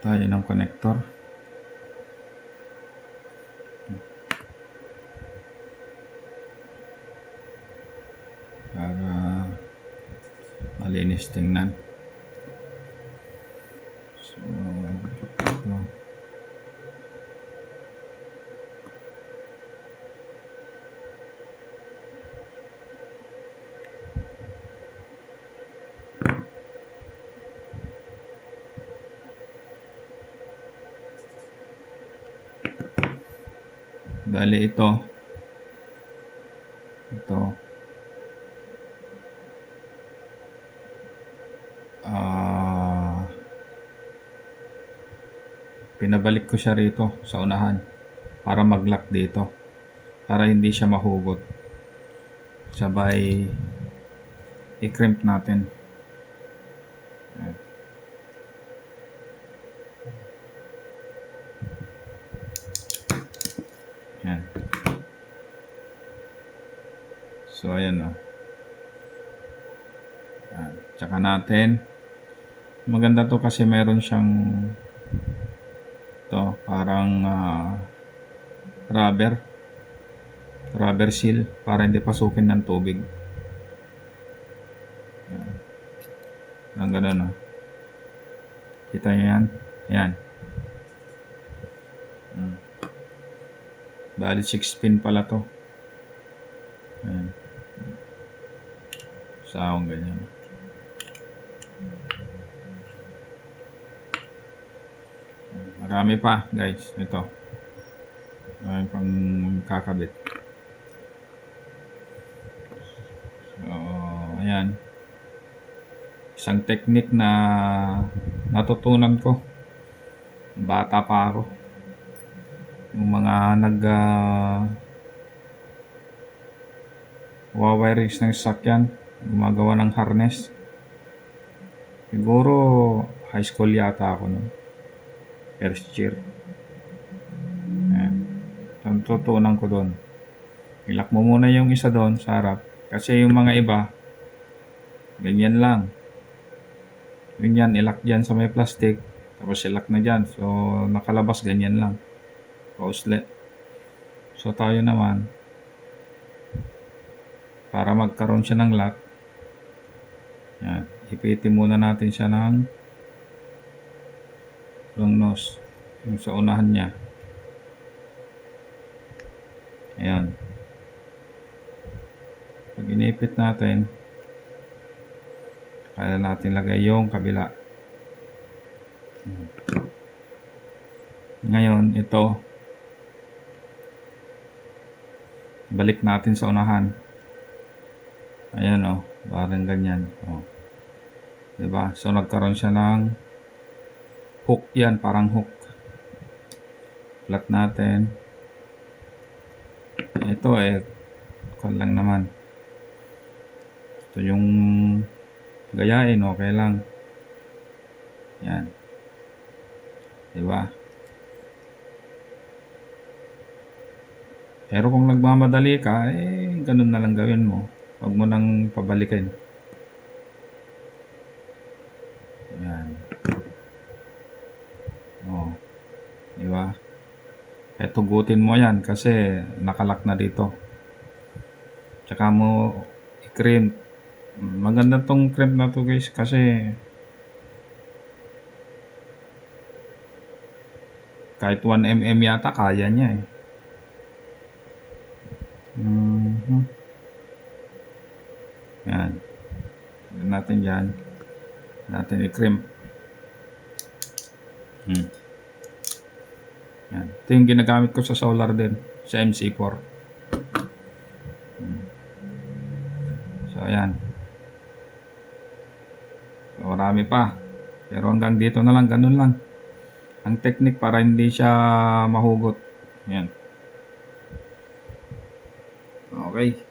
tayo ng connector. Para malinis tingnan. So, ito. Bali ito pinabalik ko siya rito sa unahan para mag-lock dito para hindi siya mahugot, sabay i-crimp natin. Yan. So ayan o. Tsaka natin, maganda to kasi meron siyang to parang rubber seal para hindi pasukin ng tubig. Ang ganun o. Kita nyo yan? Yan. Bali 6 pin pala to. Ayan. Saong ganyan. Marami pa guys. Ito. Marami pang kakabit. So, ayan. Isang technique na natutunan ko. Bata pa ako. Yung mga wawirings ng sasakyan, gumagawa ng harness. Siguro high school yata ako nun. First year. Ayan. Ang tutunan ko doon. Ilak mo muna yung isa doon sa harap. Kasi yung mga iba, ganyan lang. Ganyan, ilak dyan sa may plastic. Tapos ilak na dyan. So, nakalabas ganyan lang. Pausle. So, tayo naman, para magkaroon siya ng lock, yan, ipitin muna natin siya ng long nose. Yung sa unahan niya. Ayan. Pag inipit natin, kaya natin lagay yung kabila. Ngayon, ito, balik natin sa unahan. Ayan o, parang ganyan. O. Diba? So, nagkaroon siya ng hook yan, parang hook. Flat natin. Ito kung lang naman. Ito yung gayain, okay lang. Yan. Diba? Pero kung nagmamadali ka, ganun na lang gawin mo. Huwag mo nang pabalikin. Yan. O. Diba? Tugutin mo yan kasi nakalak na dito. Tsaka mo i-crimp. Maganda tong crimp na to guys kasi kahit 1 mm yata kaya niya eh. Yan. Yan natin dyan. Natin i-crimp. Yan. Ito yung ginagamit ko sa solar din. Sa MC4. So, ayan. So, marami pa. Pero hanggang dito na lang. Ganun lang. Ang technique para hindi siya mahugot. Yan. Okay.